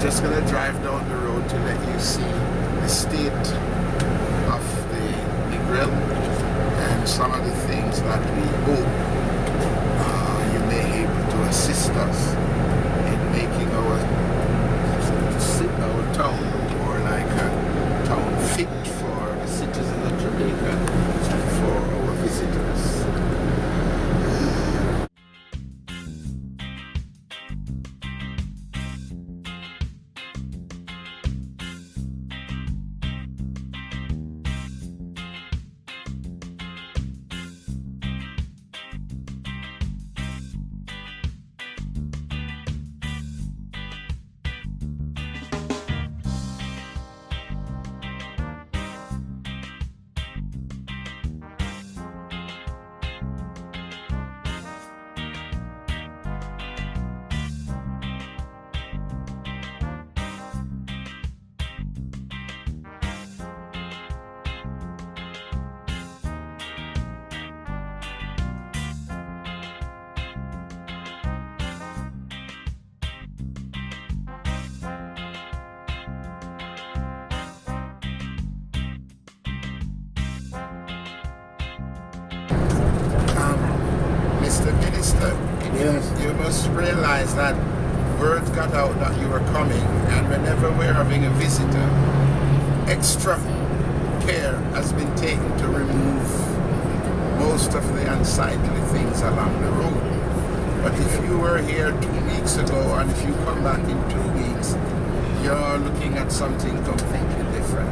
just going to drive down the road to let you see the state of the Negril and some of the things that we hope you may be able to assist us in making our town more like a town fit for the citizens of Jamaica and for our visitors. Mr. Minister, yes. You must realize that word got out that you were coming, and whenever we're having a visitor, extra care has been taken to remove most of the unsightly things along the road. But if you were here 2 weeks ago, and if you come back in 2 weeks, you're looking at something completely different.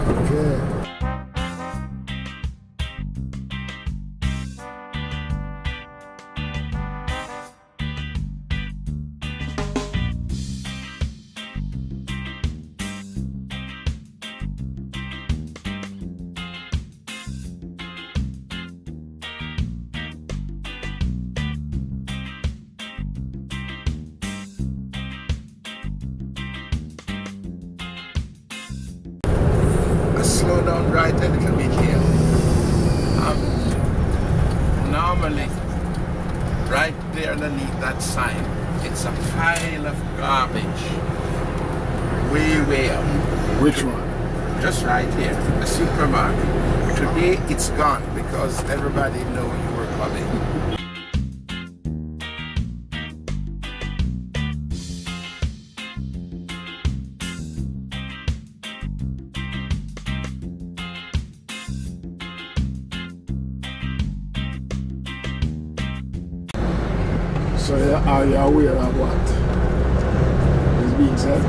Okay. Slow down right a little bit here. Normally, right there underneath that sign, it's a pile of garbage. Way up. Which one? Just right here, the supermarket. Today it's gone because everybody know you were coming. So are you aware of what is being said?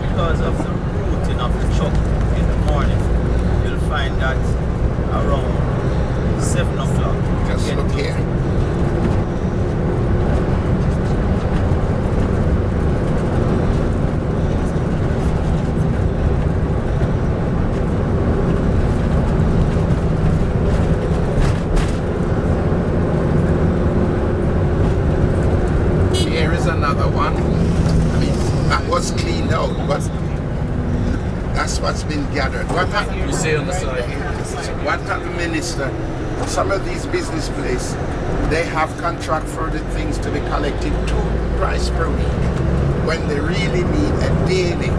Because of the routing of the truck in the morning, you'll find that around 7 o'clock. Just look here. Another one. I mean, that was cleaned out, but that's what's been gathered. What happened? You see on the side. What happened, Minister? Some of these business places, they have contract for the things to be collected twice per week when they really need a daily.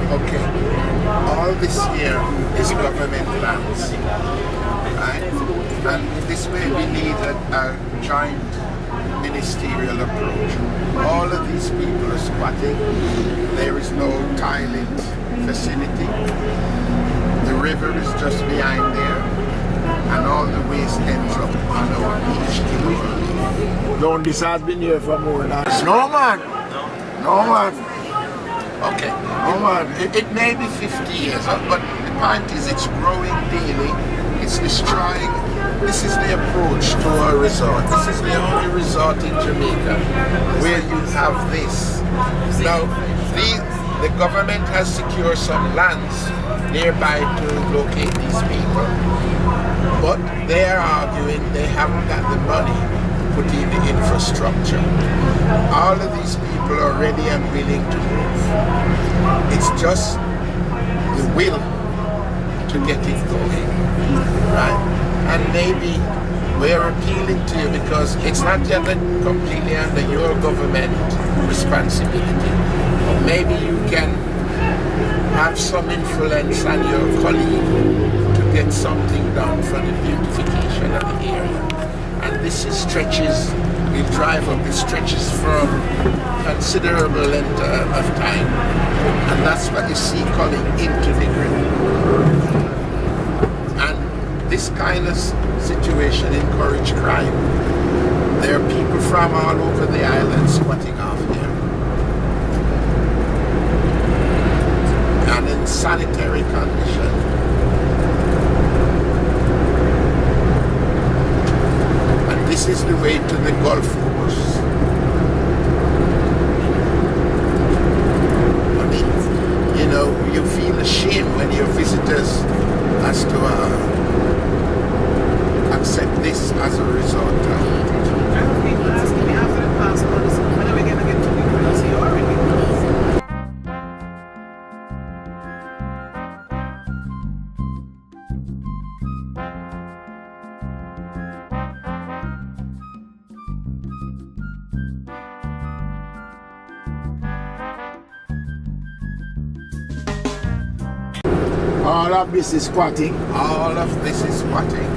Okay. All this here is government lands, right? And this way we need a joint ministerial approach. All of these people are squatting. There is no toilet facility. The river is just behind there, and all the waste ends up on our beach. Don't this has been here for more than... No man! No man! Okay. No man! It may be 50 years, but the point is it's growing daily. It's destroying. This is the approach to a resort. This is the only resort in Jamaica where you have this. Now, the government has secured some lands nearby to locate these people, but they are arguing they haven't got the money to put in the infrastructure. All of these people are ready and willing to move. It's just the will to get it going, right? And maybe we're appealing to you because it's not yet completely under your government responsibility. But maybe you can have some influence on your colleague to get something done for the beautification of the area. And this is stretches, we drive up, it stretches from considerable length of time. And that's what you see coming into Negril. This kind of situation encourages crime. There are people from all over the island squatting off here. And in sanitary condition. And this is the way to the golf course. I mean, you know, you feel ashamed when your visitors has to accept this as a result. I have people asking me after the passport, when are we going to get to Negril? I say, already. All of this is squatting. All of this is squatting.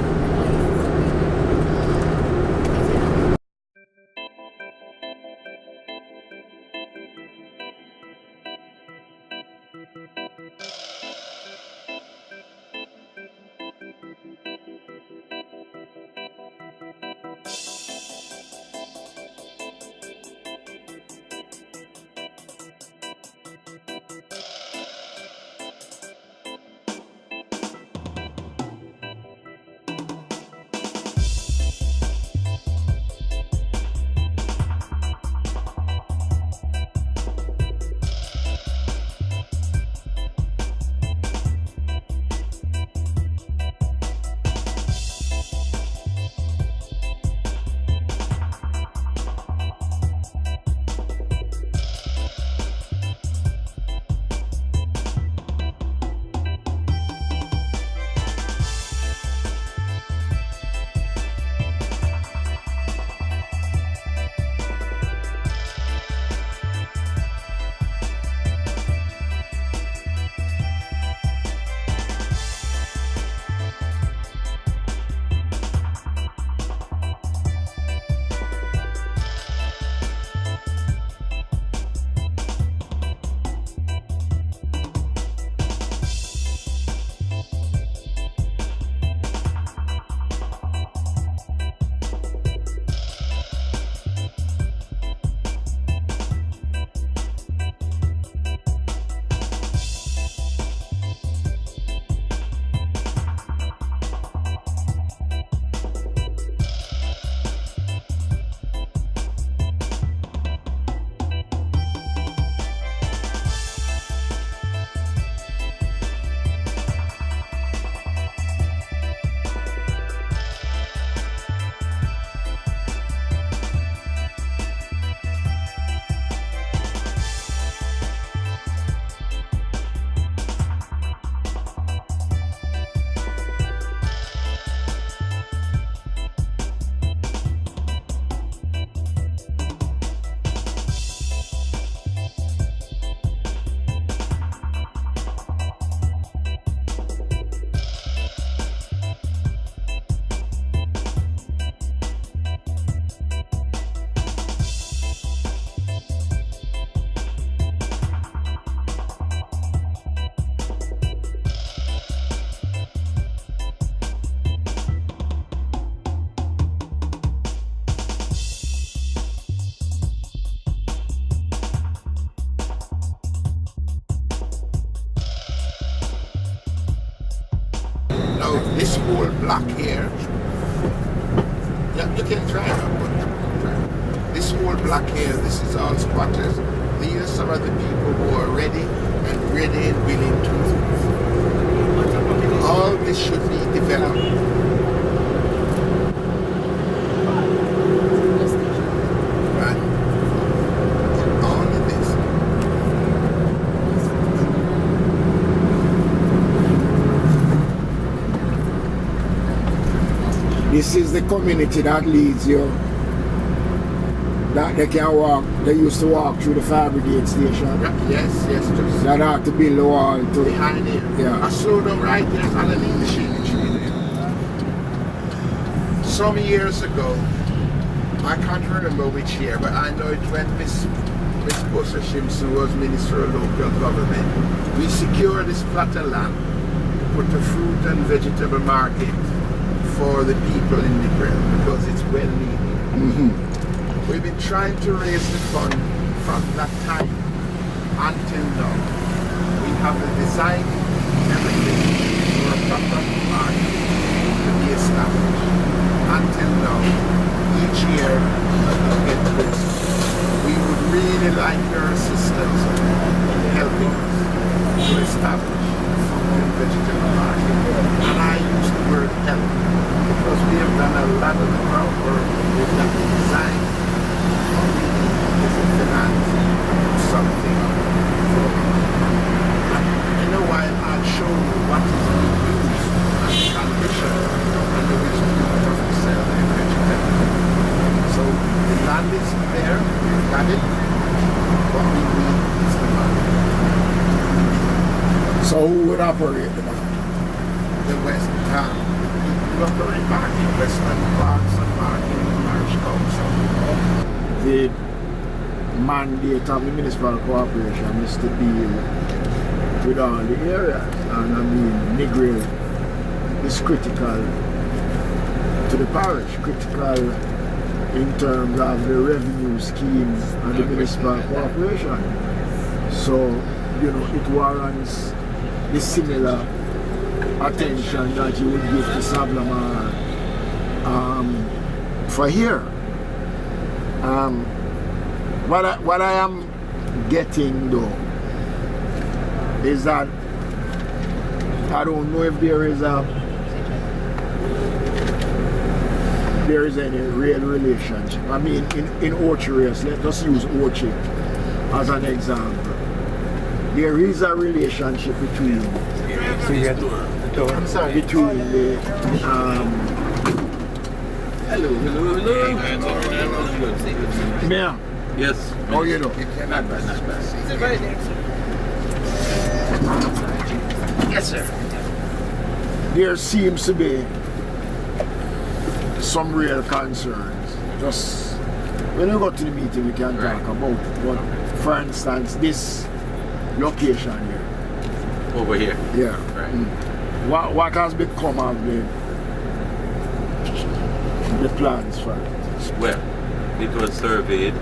Now this whole block here, yeah, you can try it out, but this whole block here, this is all squatters. These are some of the people who are ready and willing to move. All this should be developed. Right? All of this. This is the community that leads you. That they can walk, they used to walk through the fire brigade station. Yes, just That had to build a wall to behind it. Yeah. I slowed down right there underneath the shady tree there. Some years ago, I can't remember which year, but I know it when Miss Bosa Shimsu was Minister of Local Government. We secured this plot of land, put a fruit and vegetable market for the people in Negril because it's well needed. We've been trying to raise the fund from that time until now. We have the design, everything for a proper market to be established. Until now, each year we get this. We would really like your assistance in helping us to establish a fruit and vegetable market. And I use the word help because we have done a lot of the groundwork. We've done the design. Is a finance something for in a while I'll show you what is being used as a condition under which people have to sell their vegetables. So the land is there, we've got it. What we need is the market. So who would operate the market? The West Town. We operate market, Westland Parks and market in the Parish Council. The mandate of the municipal corporation is to deal with all the areas, and I mean Negril is critical to the parish, critical in terms of the revenue scheme and the municipal corporation. So, you know, it warrants the similar attention that you would give to Sablamar for here. What I am getting though is that I don't know if there is any real relationship. I mean, in Orchard, let us use Orchard as an example. There is a relationship between the Hello. Mayor. Yes. Oh, you know. Yes, sir. There seems to be some real concerns. Just when we go to the meeting, we can talk about. But for instance, this location here. Over here. Yeah. Right. What has become of the plans for it? Well, it was surveyed.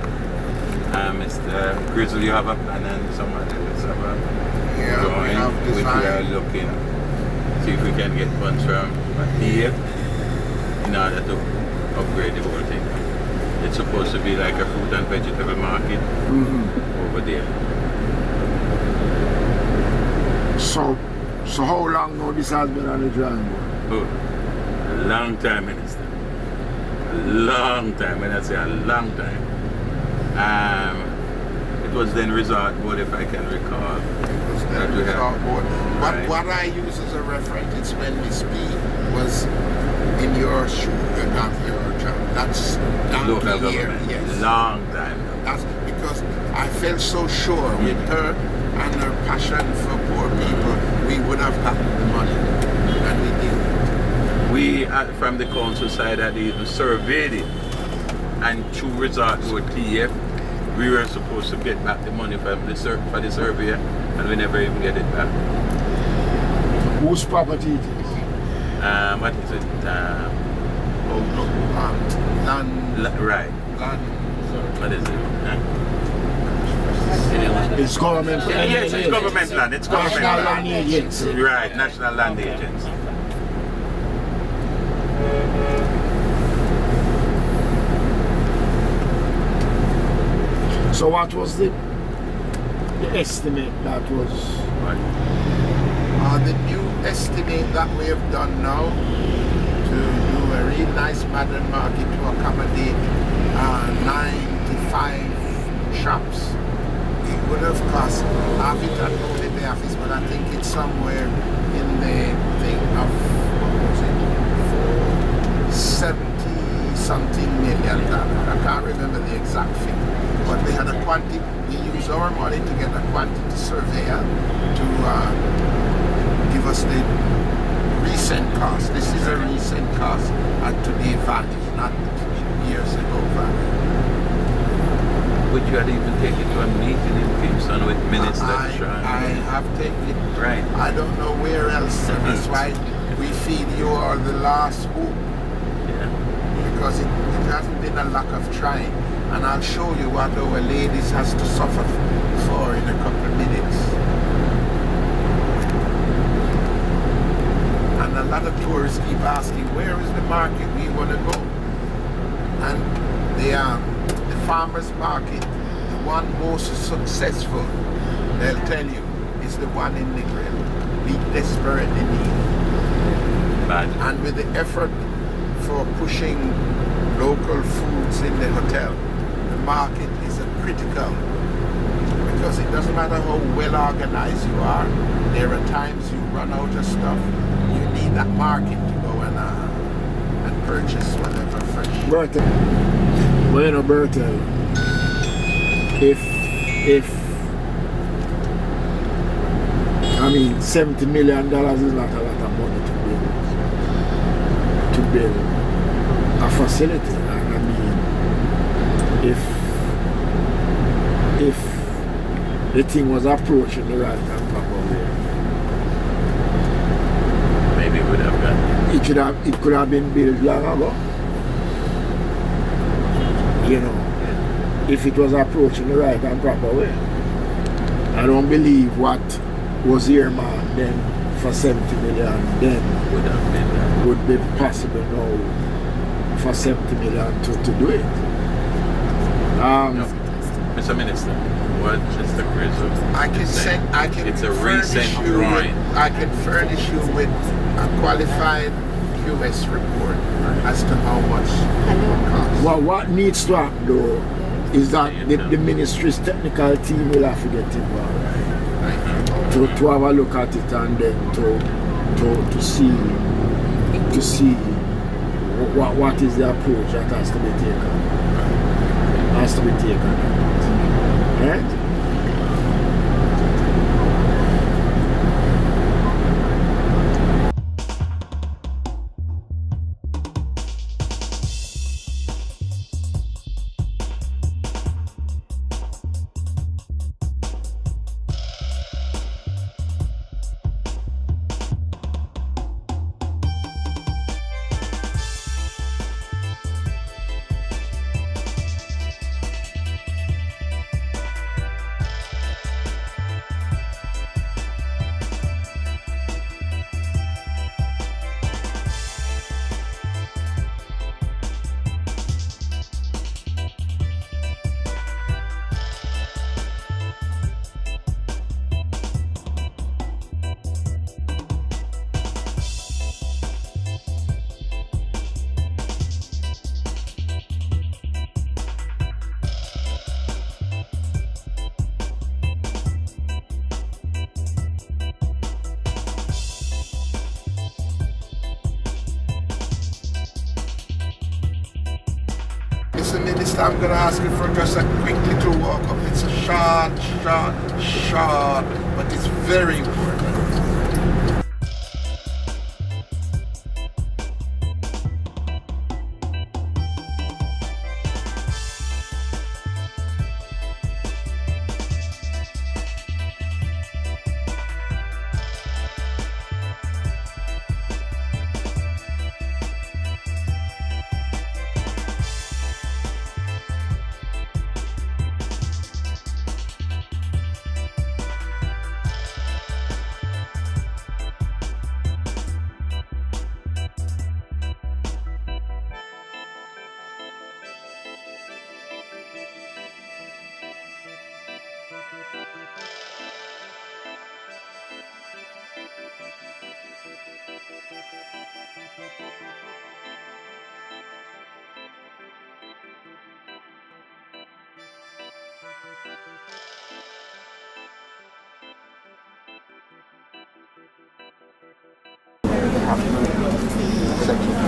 Mr. Grizzle, you have a plan and somebody else have a Yeah, we have which we are design. looking, see if we can get funds from TF in order to upgrade the whole thing. It's supposed to be like a fruit and vegetable market over there. So how long now this has been on the drawing board? Oh, a long time, Minister. A long time. When I say a long time. It was then resort board, if I can recall. It was that the we resort had. board. Right. What I use as a reference is when Miss B was in your shoe, not your job. That's Local down here. government. Yes. Long time. That's because I felt so sure with her and her passion for poor people, we would have gotten the money, and we didn't. We, from the council side, had even surveyed it, and through resort board TF, we were supposed to get back the money from the for the surveyor, and we never even get it back. Whose property it is? What is it? Land, Right. land. What is it? It's government. Yes, it's government land. It's government National land. Land Agency. Right, National Land Agency. So what was the estimate that was? The new estimate that we have done now to do a really nice modern market to accommodate 95 shops, it would have cost, I haven't done the office, but I think it's somewhere in the thing of, what was it, 70 something million dollars. I can't remember the exact figure, but they had a quantity. We used our money to get a quantity surveyor to give us the recent cost. This is a recent cost at today's value, not years ago value. Would you have even taken to a meeting in Kingston with Minister I have taken it. Right. I don't know where else. And that's why we feel you are the last hope. Yeah. Because it hasn't been a lack of trying. And I'll show you what our ladies has to suffer for in a couple of minutes. And a lot of tourists keep asking, where is the market we want to go? And the farmers market, the one most successful, they'll tell you, is the one in Negril. We desperately need. And with the effort for pushing local foods in the hotel, the market is a critical, because it doesn't matter how well organized you are, there are times you run out of stuff. You need that market to go and purchase whatever fresh. Bertie, well, you know, Bertie, if I mean $70 million is not a lot of money to build a facility. And I mean, if the thing was approaching the right and proper way, maybe it would have got it could have been built long ago. You know, if it was approaching the right and proper way. I don't believe what was earmarked then for 70 million then would be possible now for 70 million to do it. No. Mr. Minister, what is the result? It's a recent drawing. I can furnish you with a qualified QS report as to how much it will cost. Well, what needs to happen though is that the ministry's technical team will have to get involved. To have a look at it and then to see what is the approach that has to be taken. Right? Mr. Minister, I'm going to ask you for just a quick little walk up. It's a short, but it's very important.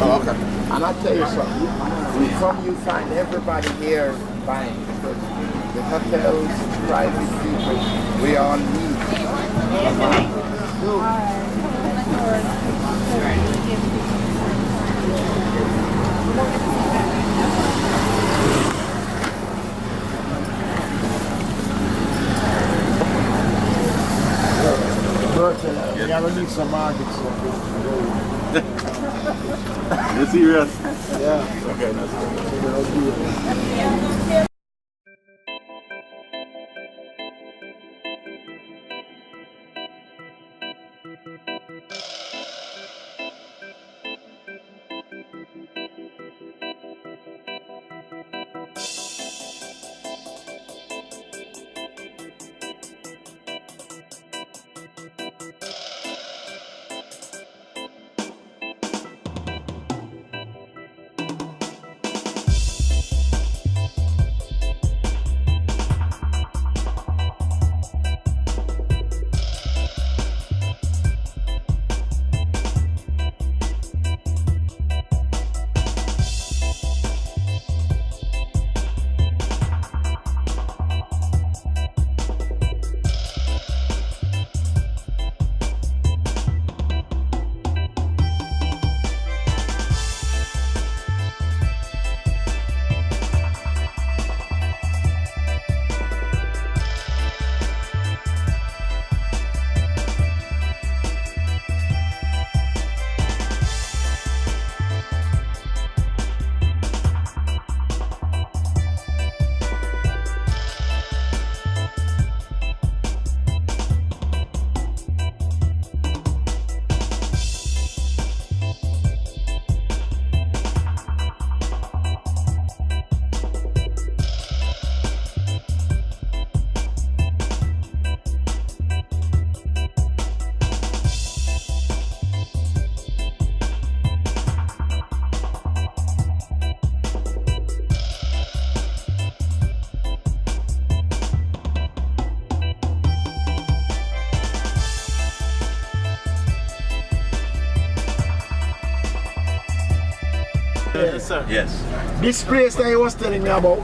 Oh, okay. And I'll tell you something. You come, you find everybody here buying because the hotels, private people, we all need. Burton, we have to need some markets. You serious? Yeah. Okay, that's good. Yes, sir. Yes. This place that he was telling me about,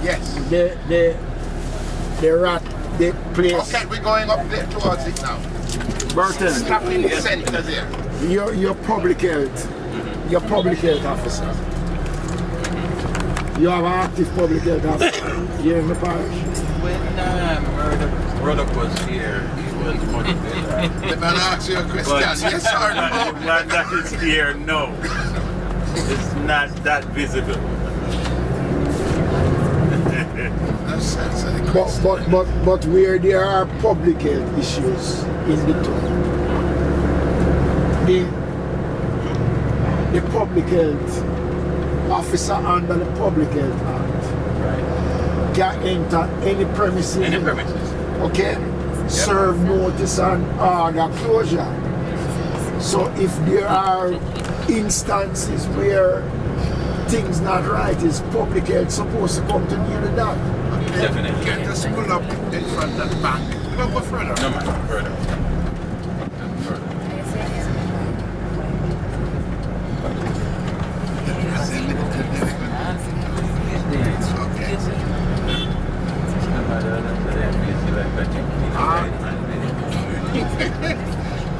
Yes. the rat, the place. Okay, we're going up there towards it now. Burton, Stop in the center there. your public health, your public health officer. You have an active public health officer here in the parish. When Murdoch was here, he was much better. The man asks you a question, But yes or no? when that is here, no. It's not that visible. No sense of the question. But where there are public health issues in the town, the public health officer under the Public Health Act Right. can enter any premises. Any premises. Okay? Serve notice and order closure. So if there are instances where things not right, is public health supposed to come to deal with that? Definitely. Can't just pull up in front of the bank. Go further. No, man, further.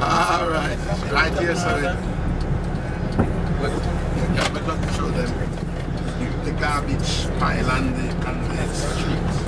All right. Right here, so I'm going to show them the garbage pile and the streets.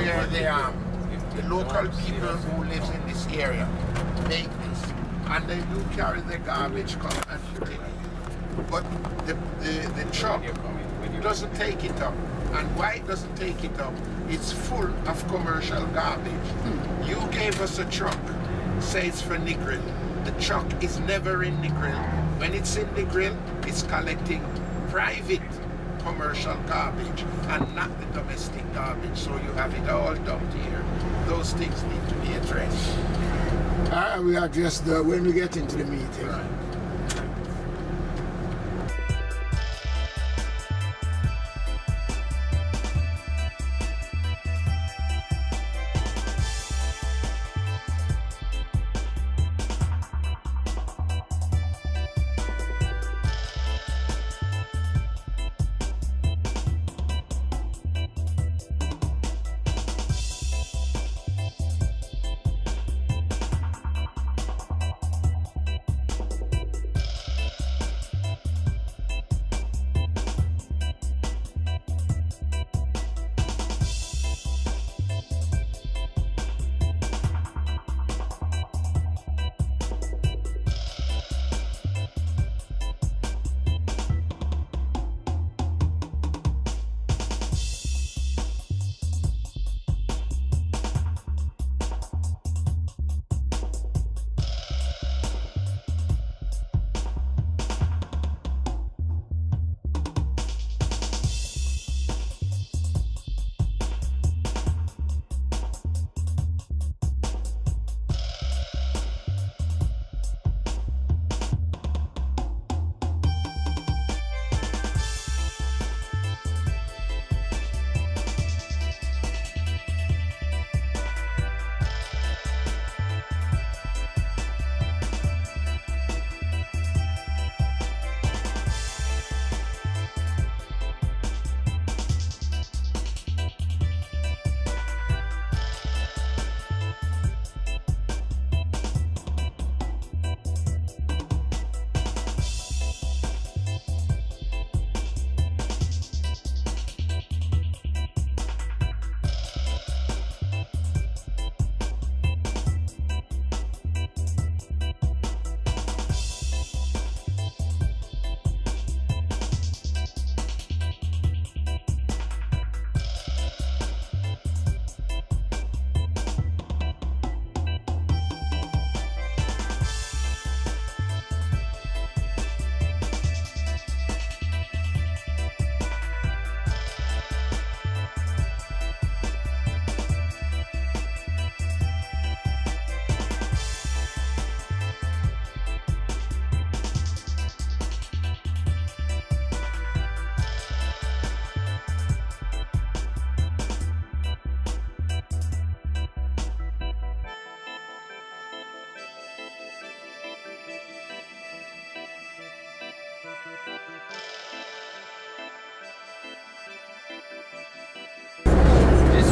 where the local people who live in this area make this, and they do carry the garbage come and put it. But the truck doesn't take it up. And why it doesn't take it up? It's full of commercial garbage. You gave us a truck, say it's for Negril. The truck is never in Negril. When it's in Negril, it's collecting private commercial garbage and not the domestic garbage. So you have it all dumped here. Those things need to be addressed. We address that when we get into the meeting. Right.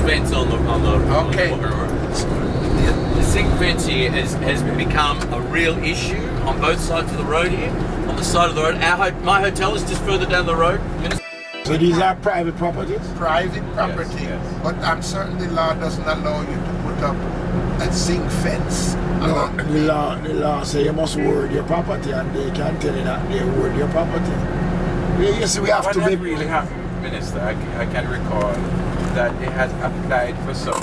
Fence on the Okay. The zinc fence here has become a real issue on both sides of the road here. On the side of the road, my hotel is just further down the road. So these are private properties? Private property, yes. but I'm certain the law doesn't allow you to put up a zinc fence. No, the law say you must ward your property, and they can't tell you that they ward your property. You see, we have What to had be... really happened, Minister, I can recall that they had applied for some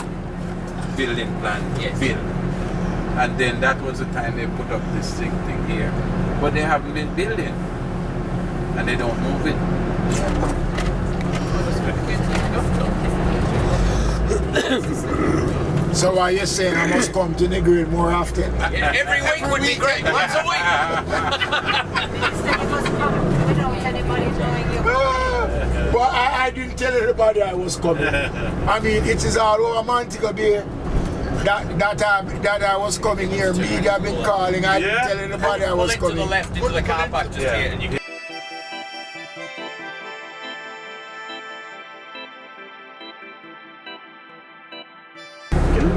building plan bill, and then that was the time they put up this zinc thing here, but they haven't been building, and they don't move it. So are you saying I must come to Negril more often? Every week would be great. Once a week. But I didn't tell anybody I was coming. I mean, it is all over Montego Bay that I was coming here. Media have been calling. I didn't tell anybody I was Pull into coming. the left into the car park just here, and you can.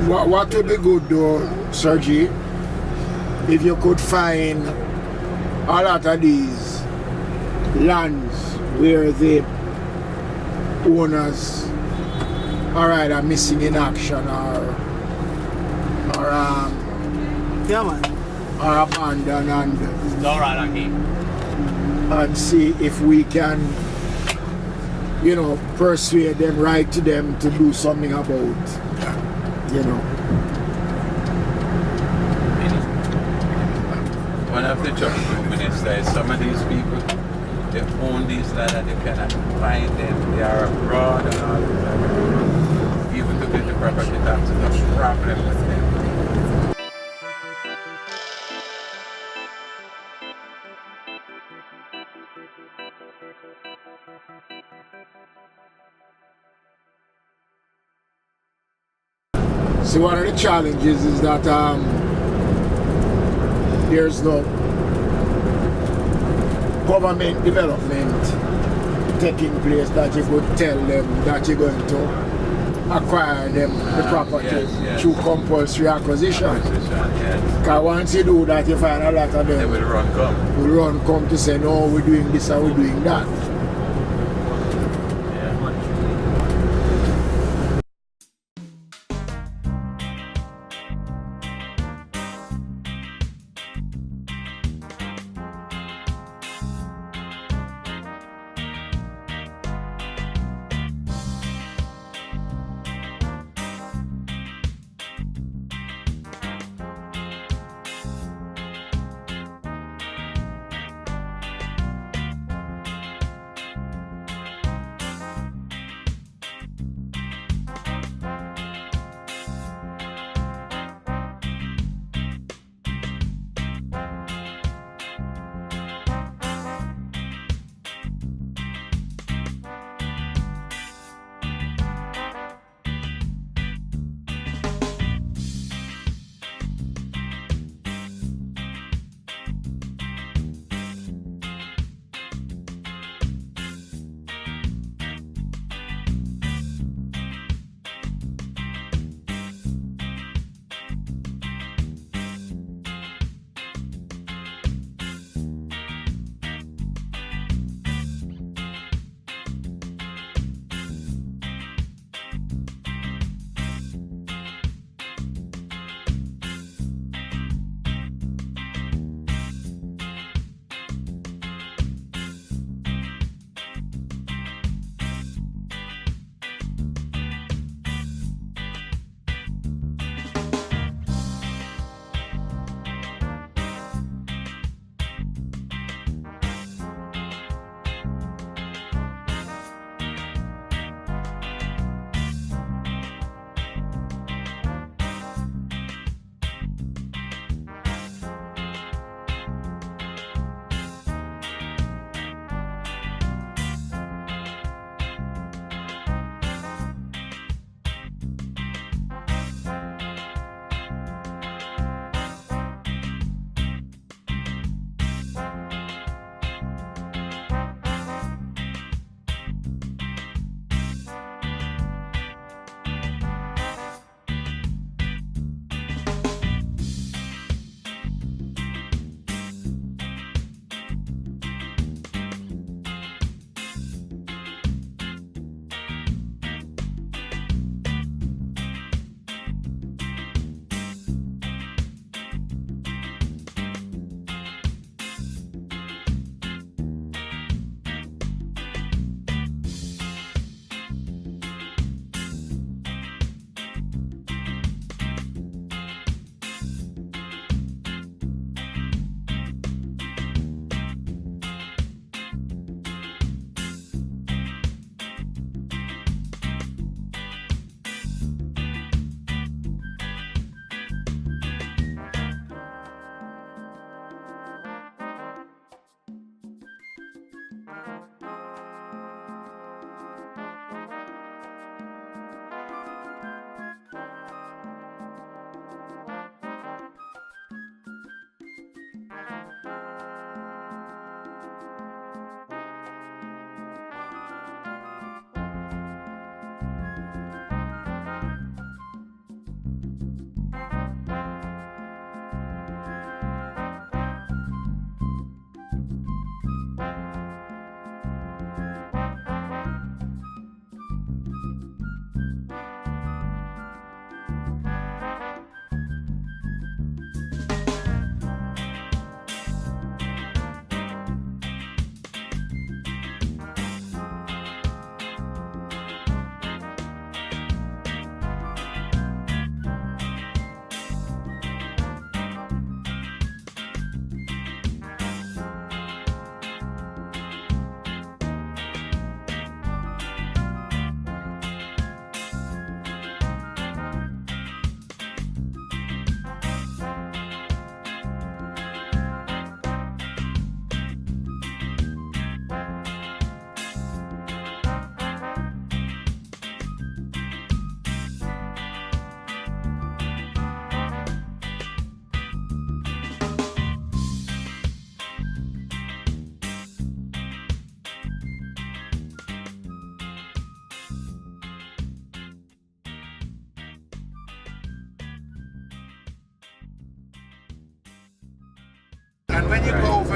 What would be good though, Sergi, if you could find a lot of these lands where the owners Alright, are missing in action Yeah, man. or abandoned It's all right, Aki. and see if we can, you know, persuade them, write to them to do something about, you know. One of the trouble, Minister, is some of these people, they own these land and you cannot find them. They are abroad and all this. Even to get the property tax is a problem with them. See, one of the challenges is that there's no government development taking place that you could tell them that you're going to acquire them the property yes. through compulsory acquisition. Yes. Because once you do that, you find a lot of They them will run come. will come to say, no, we're doing this and we're doing that.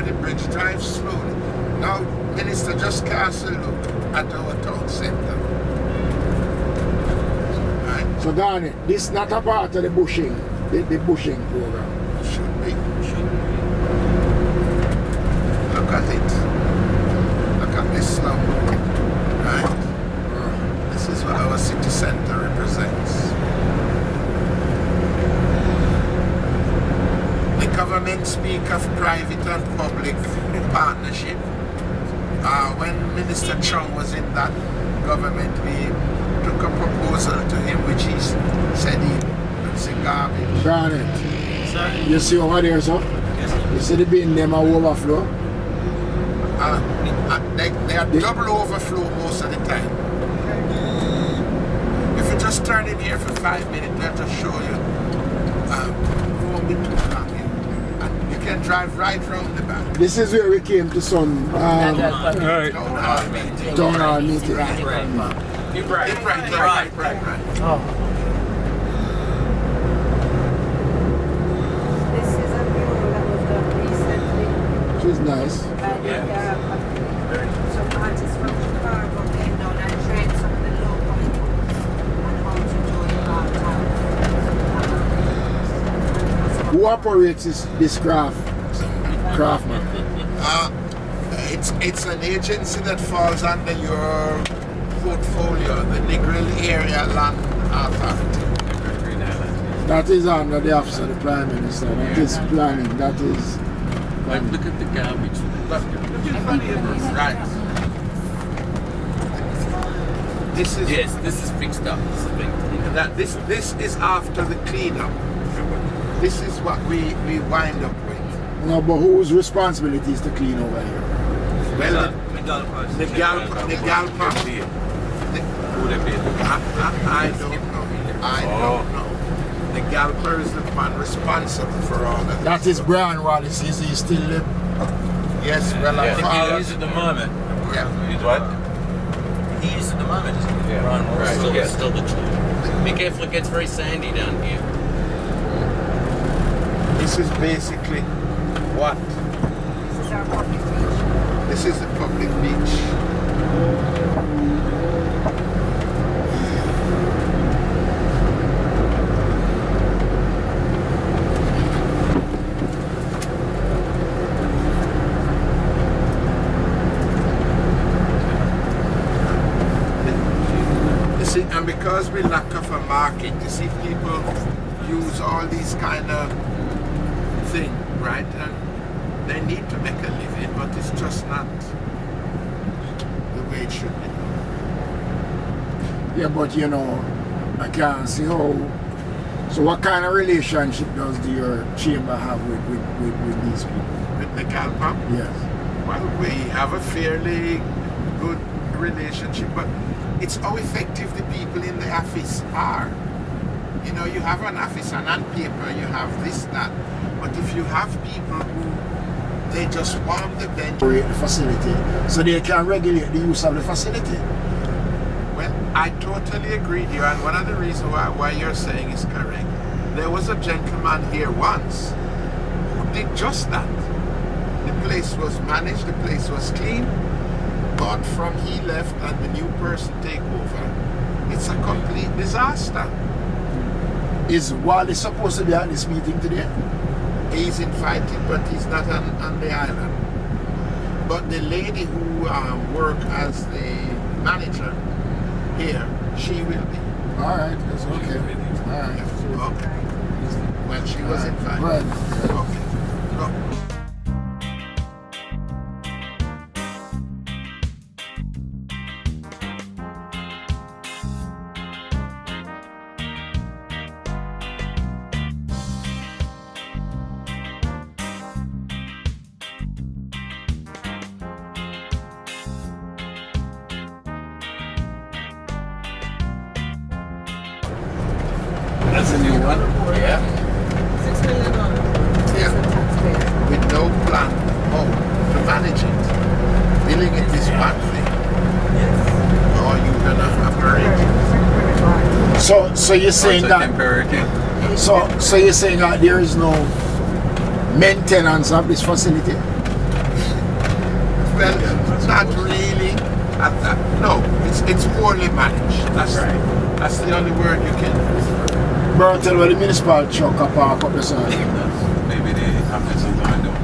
the bridge, drive slowly. Now, Minister, just cast a look at our town centre. Right? So Garnet, this is not a part of the bushing, the bushing program. Should be. Look at it. Look at this slum. Right? This is what our city centre represents. The government speak of private and public partnership. When Minister Chung was in that government, we took a proposal to him which he said it's a garbage. Garnet, you see over there, sir? Yes. You see the bin them are overflow? They are double overflow most of the time. If you just turn in here for 5 minutes, they'll just show you. It won't be too long here. And you can drive right round the back. This is where we came to some Town hall meeting. town hall meeting. Right. Oh. This is a mural that was done recently She's nice. by some artists from Chicago came down and trained some of the local people on how to do it. Who operates this craftman? It's an agency that falls under your portfolio, the Negril Area Land Authority. That is under the office of the Prime Minister. That is planning. That is. Like, look at the garbage. Right. This is Yes, this is fixed up. This this is after the cleanup. This is what we wind up with. No, but whose responsibility is to clean over here? Well, the gal pump. I don't know. I don't know. The galper is the one responsible for all of this. That is Brian Wallace. Is he still live? Yes, well, I I think he found. is at the moment. Yeah. He's what? He is at the moment, isn't he? Yeah. Right. Right, Still, yeah. still the Be careful, it gets very sandy down here. This is basically what? This is our public beach. This is the public beach. You see, and because we lack of a market, you see people use all these kind of thing, right? And they need to make a living, but it's just not the way it should be done. Yeah, but you know, I can't see how. So, what kind of relationship does your chamber have with these people? With the Galpam, Yes. well, we have a fairly good relationship, but it's how effective the people in the office are. You know, you have an office and on paper you have this, that, but if you have people who they just warm the bench. The facility, so they can regulate the use of the facility. Well, I totally agree with you, and one of the reasons why you're saying is correct. There was a gentleman here once who did just that. The place was managed, the place was clean, but from he left and the new person take over, it's a complete disaster. Is Wally supposed to be at this meeting today? He's invited, but he's not on the island. But the lady who works as the manager here, she will be. All right, that's okay. All right. Okay. Well, she was invited. Right. Okay. Look. That's a new one. Yeah. $6 million. Yeah. Taxpayers. With no plan how to manage it. Billing it is one thing. Or you're gonna operate. So you're saying It's a that? temporary thing. So you're saying that there is no maintenance of this facility? Well, not really. No, it's poorly managed. That's the only word you can use. Bro, tell where the municipal truck park up the side. Maybe they have to something to do.